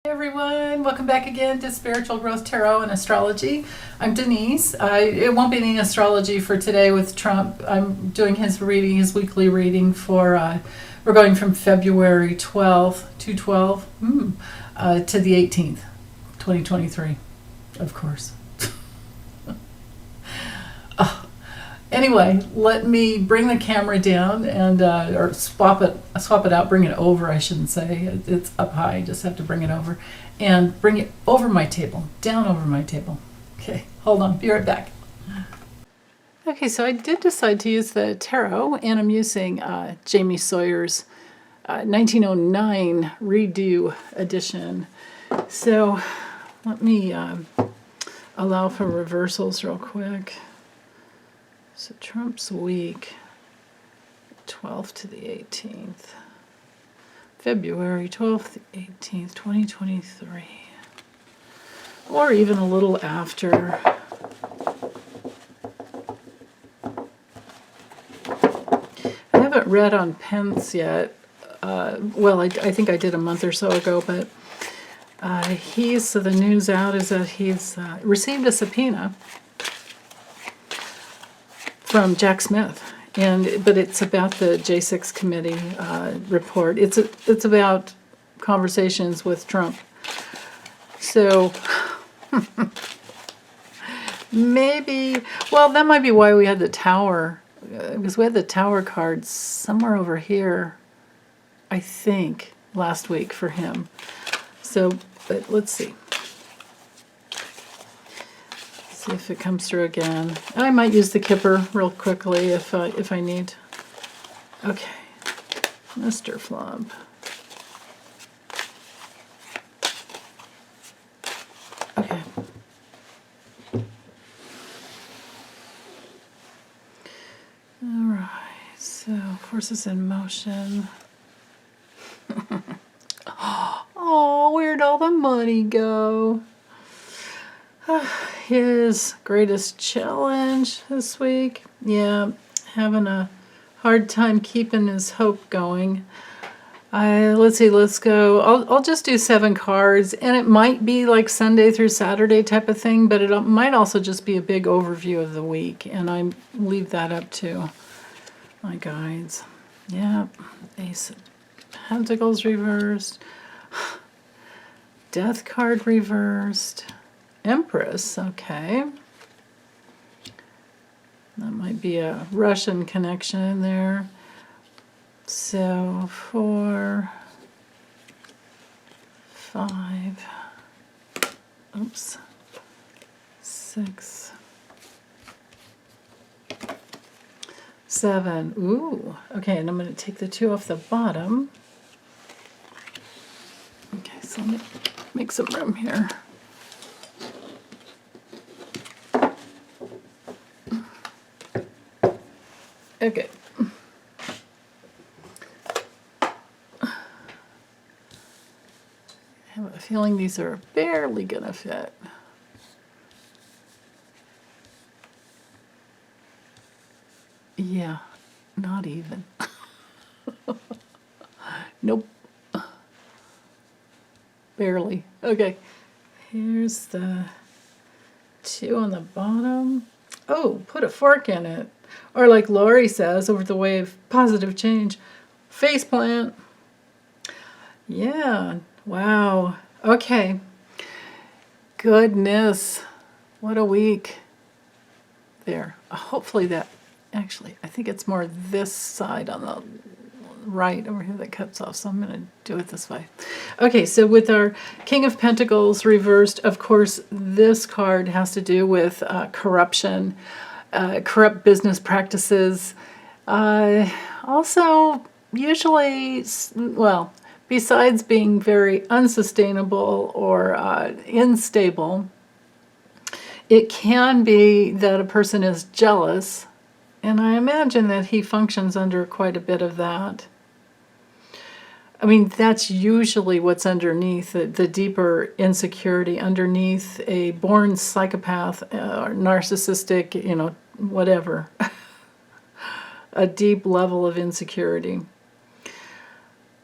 Hey everyone, welcome back again to Spiritual Growth Tarot and Astrology. I'm Denise. It won't be any astrology for today with Trump. I'm doing his reading, his weekly reading for, we're going from February 12th, 212, to the 18th, 2023, of course. Anyway, let me bring the camera down and or swap it out, bring it over, I shouldn't say. It's up high, just have to bring it over. And bring it over my table, down over my table. Okay, hold on, be right back. Okay, so I did decide to use the tarot, and I'm using Jamie Sawyer's 1909 redo edition. So let me allow for reversals real quick. So Trump's week, 12th to the 18th, February 12th, 18th, 2023, or even a little after. I haven't read on Pence yet. Well, I think I did a month or so ago, but so the news out is that he's received a subpoena from Jack Smith, but it's about the J6 committee report. It's about conversations with Trump. So maybe, well, that might be why we had the tower, because we had the tower cards somewhere over here, I think, last week for him. So, but let's see. See if it comes through again. I might use the Kipper real quickly if I need. Okay, Mr. Flump. Okay. All right. So forces in motion. Oh, where'd all the money go? His greatest challenge this week. Yeah, having a hard time keeping his hope going. Let's see, let's go. I'll just do 7 cards, and it might be like Sunday through Saturday type of thing, but it might also just be a big overview of the week, and I leave that up to my guides. Yeah, Ace of Pentacles reversed. Death card reversed. Empress, okay. That might be a Russian connection in there. So 4, 5, oops, 6, 7. Ooh, okay, and I'm going to take the 2 off the bottom. Okay, so let me make some room here. Okay. I have a feeling these are barely gonna fit. Yeah, not even. Nope. Barely. Okay. Here's the 2 on the bottom. Oh, put a fork in it. Or like Lori says, over the way of positive change, faceplant. Yeah, wow. Okay. Goodness. What a week. There. Hopefully that, actually, I think it's more this side on the right over here that cuts off, so I'm going to do it this way. Okay, so with our King of Pentacles reversed, of course, this card has to do with corruption. Corrupt business practices. Also, usually, well, besides being very unsustainable or unstable, it can be that a person is jealous, and I imagine that he functions under quite a bit of that. I mean, that's usually what's underneath, the deeper insecurity underneath a born psychopath or narcissistic, whatever, a deep level of insecurity.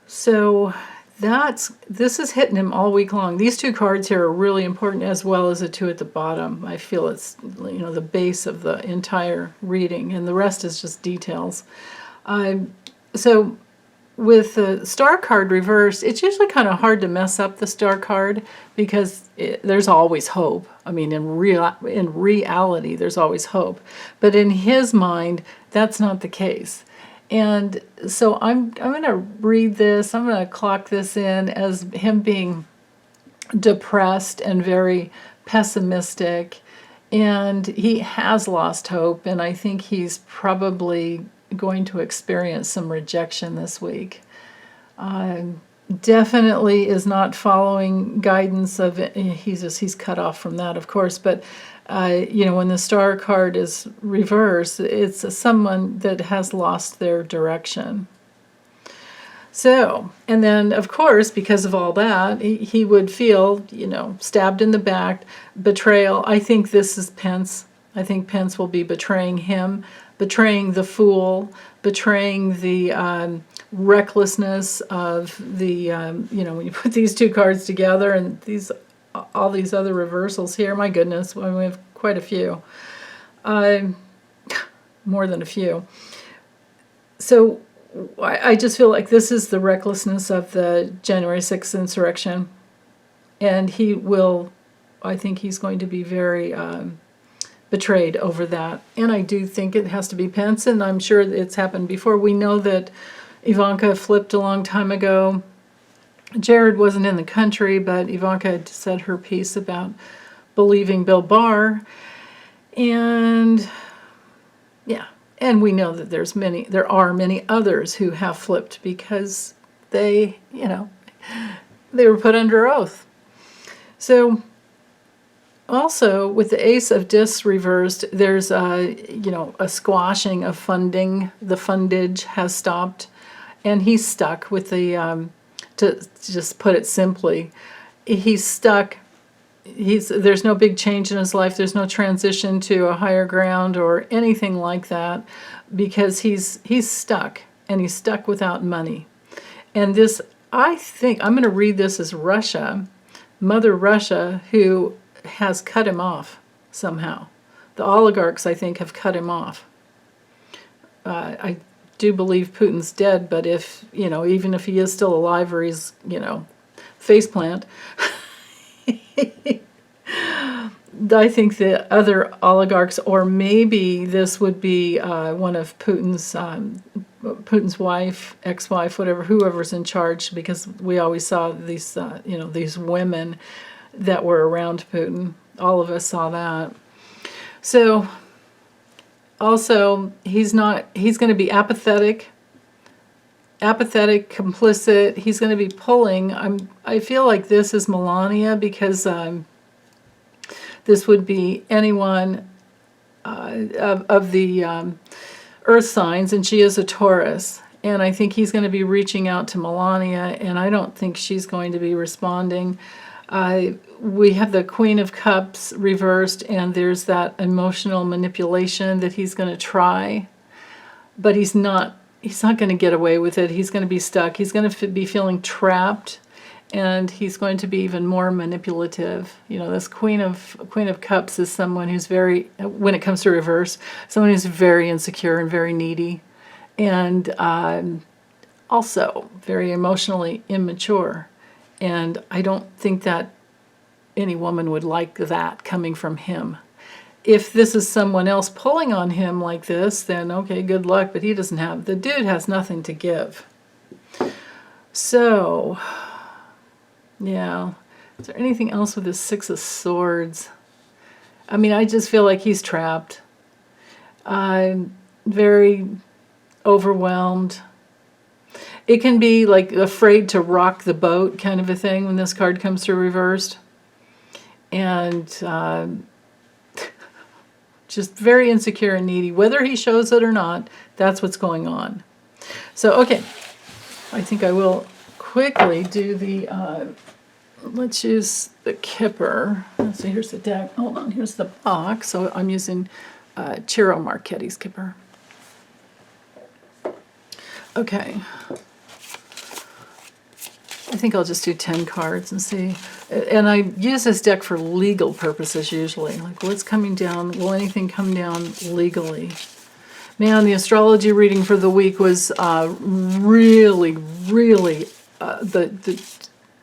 So this is hitting him all week long. These two cards here are really important, as well as the two at the bottom. I feel it's, you know, the base of the entire reading, and the rest is just details. So with the star card reversed, it's usually kind of hard to mess up the star card because there's always hope. I mean, in reality, there's always hope. But in his mind, that's not the case. And so I'm going to read this, I'm going to clock this in as him being depressed and very pessimistic. And he has lost hope, and I think he's probably going to experience some rejection this week. Definitely is not following guidance of it. He's cut off from that, of course, but you know, when the star card is reversed, it's someone that has lost their direction. So, and then of course, because of all that, he would feel, you know, stabbed in the back, betrayal. I think this is Pence. I think Pence will be betraying him, betraying the fool, betraying the recklessness of the, you know, when you put these two cards together and all these other reversals here, my goodness, we have quite a few. More than a few. So I just feel like this is the recklessness of the January 6th insurrection. And I think he's going to be very betrayed over that. And I do think it has to be Pence, and I'm sure it's happened before. We know that Ivanka flipped a long time ago. Jared wasn't in the country, but Ivanka had said her piece about believing Bill Barr. And yeah, and we know that there are many others who have flipped because they, you know, they were put under oath. So also with the Ace of Discs reversed, there's you know, a squashing of funding. The fundage has stopped, and he's stuck with the to just put it simply, he's stuck. There's no big change in his life. There's no transition to a higher ground or anything like that, because he's stuck, and he's stuck without money. And this, I think, I'm going to read this as Russia, Mother Russia, who has cut him off somehow. The oligarchs, I think, have cut him off. I do believe Putin's dead, but if, you know, even if he is still alive, or he's, you know, faceplant, I think the other oligarchs, or maybe this would be one of Putin's wife, ex-wife, whatever, whoever's in charge, because we always saw these, you know, these women that were around Putin. All of us saw that. So also, he's going to be apathetic, complicit. He's going to be pulling. I feel like this is Melania, because this would be anyone of the earth signs, and she is a Taurus. And I think he's going to be reaching out to Melania, and I don't think she's going to be responding. We have the Queen of Cups reversed, and there's that emotional manipulation that he's going to try, but he's not going to get away with it. He's going to be stuck. He's going to be feeling trapped, and he's going to be even more manipulative. You know, this Queen of Cups is someone who's very, when it comes to reverse, someone who's very insecure and very needy, and also very emotionally immature. And I don't think that any woman would like that coming from him. If this is someone else pulling on him like this, then okay, good luck, but the dude has nothing to give. So, yeah. Is there anything else with this Six of Swords? I mean, I just feel like he's trapped. Very overwhelmed. It can be like afraid to rock the boat kind of a thing when this card comes through reversed. And just very insecure and needy. Whether he shows it or not, that's what's going on. So, okay. I think I will quickly do the, let's use the Kipper. Let's see, here's the deck. Hold on, here's the box. So I'm using Ciro Marchetti's Kipper. Okay. I think I'll just do 10 cards and see. And I use this deck for legal purposes usually. Like, what's coming down? Will anything come down legally? Man, the astrology reading for the week was really, really,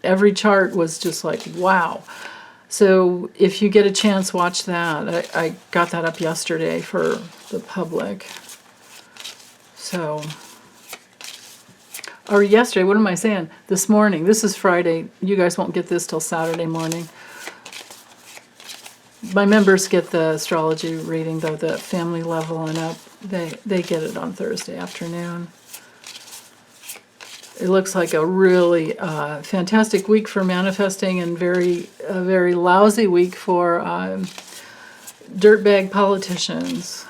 every chart was just like, wow. So if you get a chance, watch that. I got that up yesterday for the public. So, or yesterday, what am I saying? This morning. This is Friday. You guys won't get this till Saturday morning. My members get the astrology reading, though, the family level and up. They get it on Thursday afternoon. It looks like a really fantastic week for manifesting, and a very lousy week for dirtbag politicians.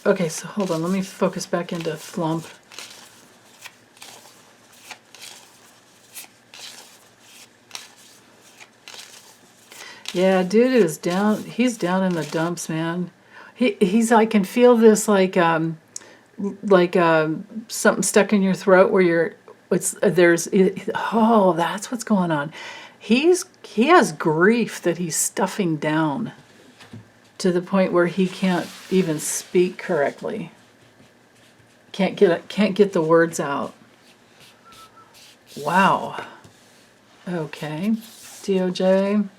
Okay, so hold on. Let me focus back into Flump. Yeah, dude is down. He's down in the dumps, man. He's. I can feel this like something stuck in your throat where you're. Oh, that's what's going on. He has grief that he's stuffing down to the point where he can't even speak correctly. Can't get the words out. Wow. Okay. DOJ.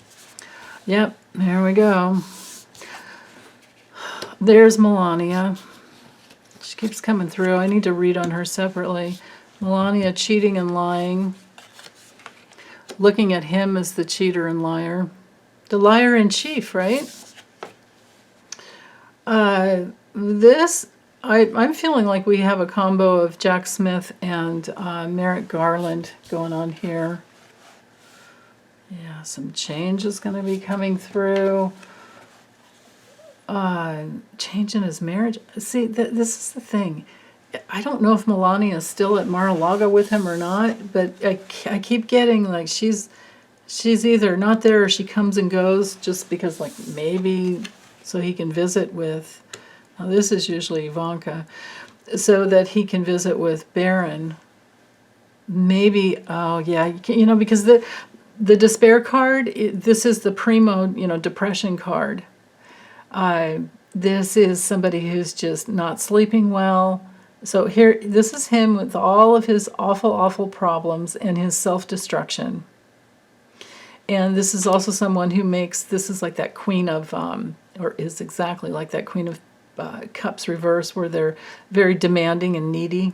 Yep, there we go. There's Melania. She keeps coming through. I need to read on her separately. Melania cheating and lying. Looking at him as the cheater and liar. The liar in chief, right? I'm feeling like we have a combo of Jack Smith and Merrick Garland going on here. Yeah, some change is going to be coming through. Change in his marriage. See, this is the thing. I don't know if Melania is still at Mar-a-Lago with him or not, but I keep getting like she's either not there or she comes and goes just because, like, maybe so he can visit with. Now this is usually Ivanka, so that he can visit with Barron. Maybe. Oh yeah, because the despair card, this is the primo, depression card. This is somebody who's just not sleeping well. So here, this is him with all of his awful, awful problems and his self-destruction. And this is also someone who this is like that queen of, or is exactly like that queen of cups reverse, where they're very demanding and needy.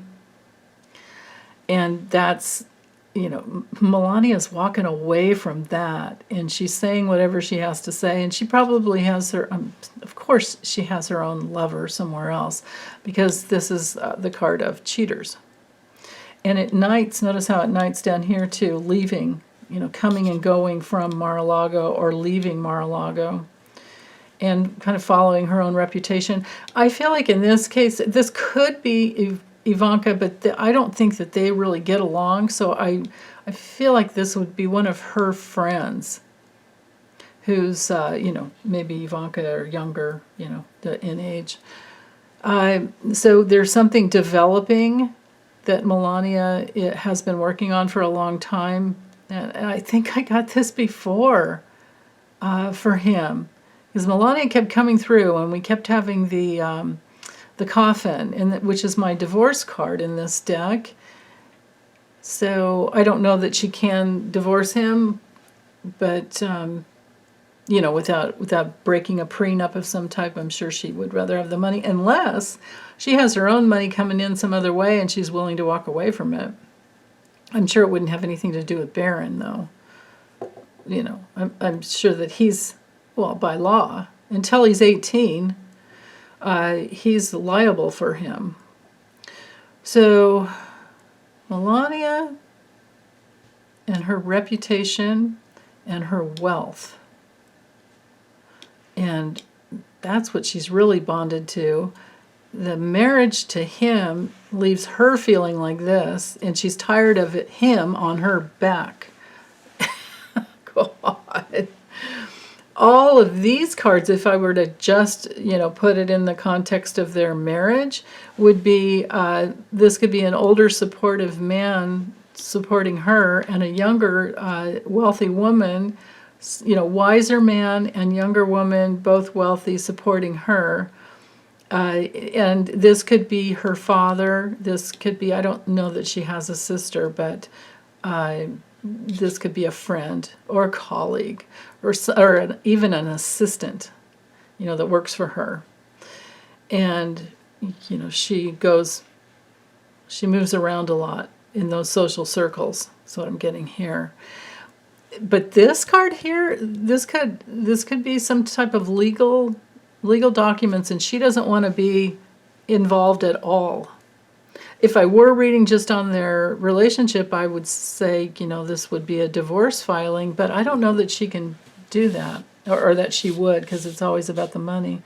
And that's, Melania's walking away from that, and she's saying whatever she has to say, and she probably has her, of course she has her own lover somewhere else, because this is the card of cheaters. And at nights, notice how at nights down here too, leaving, coming and going from Mar-a-Lago or leaving Mar-a-Lago, and kind of following her own reputation. I feel like in this case, this could be Ivanka, but I don't think that they really get along, so I feel like this would be one of her friends who's, maybe Ivanka or younger, in age. So there's something developing that Melania has been working on for a long time, and I think I got this before for him, because Melania kept coming through, and we kept having the coffin, which is my divorce card in this deck. So I don't know that she can divorce him, but without breaking a prenup of some type. I'm sure she would rather have the money, unless she has her own money coming in some other way and she's willing to walk away from it. I'm sure it wouldn't have anything to do with Barron, though. I'm sure that he's, well, by law, until he's 18, he's liable for him. So Melania and her reputation and her wealth, and that's what she's really bonded to. The marriage to him leaves her feeling like this, and she's tired of him on her back. God. All of these cards, if I were to just, put it in the context of their marriage, would be, this could be an older supportive man supporting her, and a younger wealthy woman, wiser man and younger woman, both wealthy, supporting her. And this could be her father. This could be, I don't know that she has a sister, but this could be a friend or a colleague or even an assistant, that works for her. And, she moves around a lot in those social circles. That's what I'm getting here. But this card here, this could be some type of legal documents, and she doesn't want to be involved at all. If I were reading just on their relationship, I would say, this would be a divorce filing, but I don't know that she can do that, or that she would, because it's always about the money.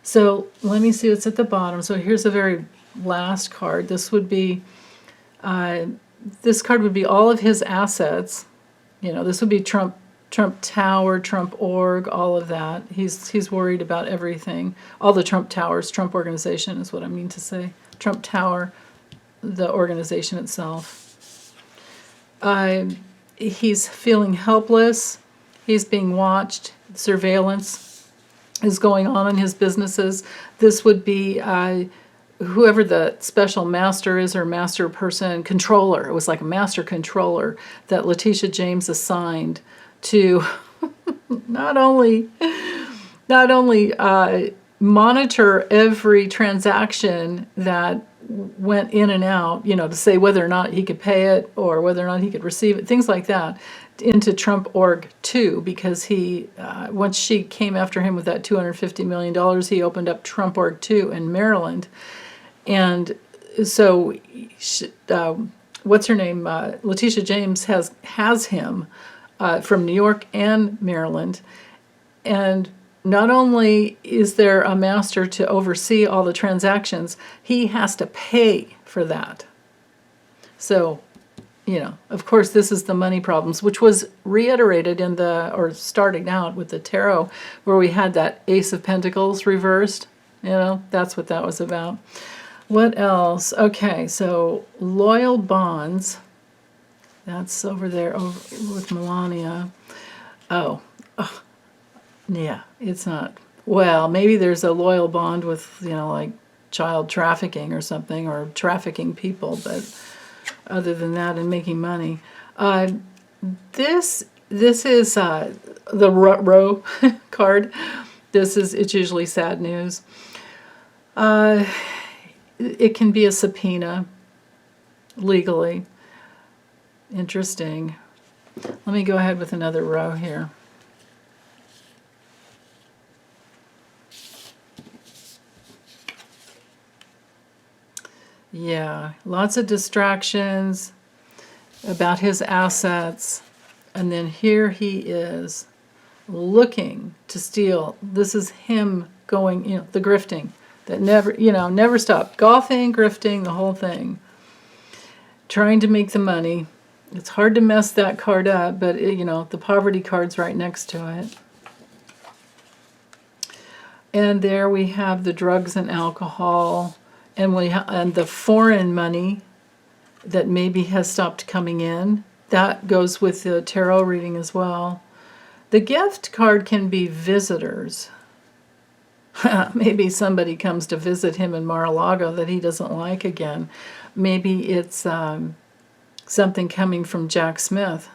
So let me see what's at the bottom. So here's the very last card. This would be, this card would be all of his assets. This would be Trump Tower, Trump Org, all of that. He's worried about everything. All the Trump Towers, Trump Organization is what I mean to say. Trump Tower, the organization itself. He's feeling helpless. He's being watched. Surveillance is going on in his businesses. This would be whoever the special master is, or master person, controller. It was like a master controller that Letitia James assigned to not only monitor every transaction that went in and out, to say whether or not he could pay it or whether or not he could receive it, things like that, into Trump Org 2, because he, once she came after him with that $250 million, he opened up Trump Org 2 in Maryland. And so, what's her name? Letitia James has him from New York and Maryland. And not only is there a master to oversee all the transactions, he has to pay for that. So, of course, this is the money problems, which was reiterated or starting out with the tarot, where we had that Ace of Pentacles reversed. That's what that was about. What else? Okay, so loyal bonds. That's over there with Melania. Oh, yeah, it's not. Well, maybe there's a loyal bond with, like child trafficking or something, or trafficking people, but other than that, and making money. This is the row card. It's usually sad news. It can be a subpoena legally. Interesting. Let me go ahead with another row here. Yeah, lots of distractions about his assets. And then here he is looking to steal. This is him going, the grifting that never stopped. Golfing, grifting, the whole thing. Trying to make the money. It's hard to mess that card up, but the poverty card's right next to it. And there we have the drugs and alcohol, and the foreign money that maybe has stopped coming in. That goes with the tarot reading as well. The gift card can be visitors. Maybe somebody comes to visit him in Mar-a-Lago that he doesn't like again. Maybe it's something coming from Jack Smith.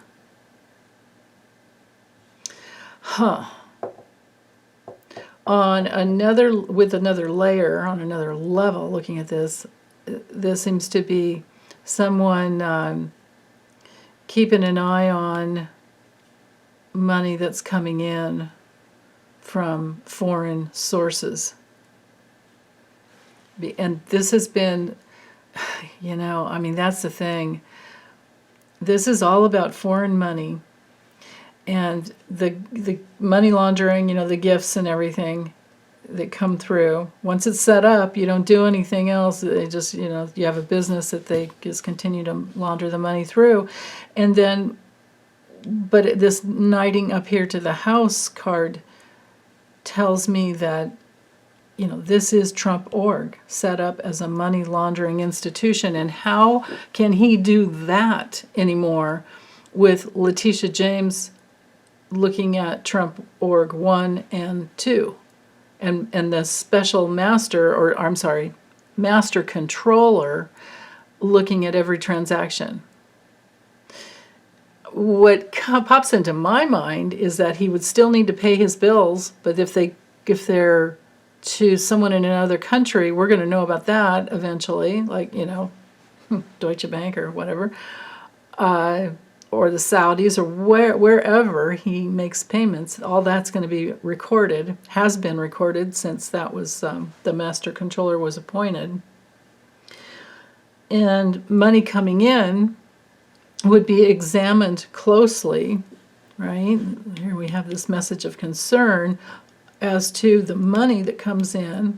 With another layer, on another level, looking at this, this seems to be someone keeping an eye on money that's coming in from foreign sources. And this has been, that's the thing. This is all about foreign money. And the money laundering, the gifts and everything that come through. Once it's set up, you don't do anything else. They just, you have a business that they just continue to launder the money through. And then, but this knighting up here to the house card tells me that, this is Trump.org, set up as a money laundering institution. And how can he do that anymore with Letitia James looking at Trump.org 1 and 2? And the special master, or I'm sorry, master controller looking at every transaction. What pops into my mind is that he would still need to pay his bills, but if they're to someone in another country, we're going to know about that eventually, like, Deutsche Bank or whatever, or the Saudis, or wherever he makes payments. All that's going to be recorded, has been recorded since that was the master controller was appointed. And money coming in would be examined closely, right? Here we have this message of concern as to the money that comes in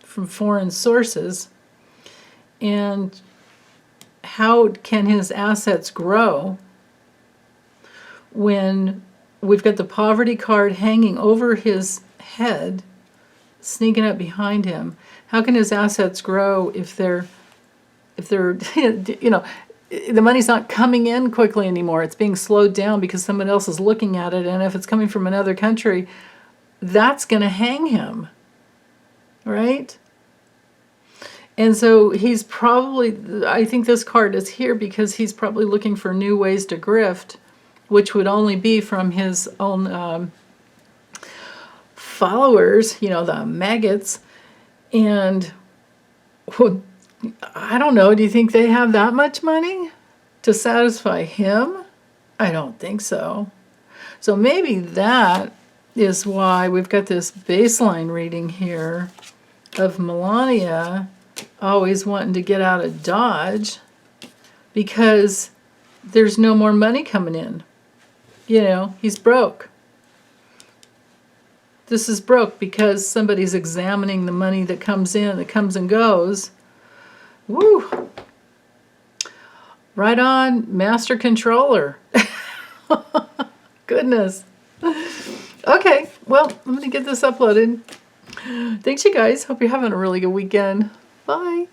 from foreign sources, and how can his assets grow when we've got the poverty card hanging over his head, sneaking up behind him. How can his assets grow if they're the money's not coming in quickly anymore? It's being slowed down because someone else is looking at it, and if it's coming from another country, that's going to hang him, right? And so he's probably, I think this card is here because he's probably looking for new ways to grift, which would only be from his own followers, the maggots. And well, I don't know, do you think they have that much money to satisfy him? I don't think so. So maybe that is why we've got this baseline reading here of Melania always wanting to get out of Dodge because there's no more money coming in. He's broke. This is broke because somebody's examining the money that comes in, that comes and goes. Woo! Right on, master controller. Goodness. Okay, well, I'm going to get this uploaded. Thanks, you guys. Hope you're having a really good weekend. Bye.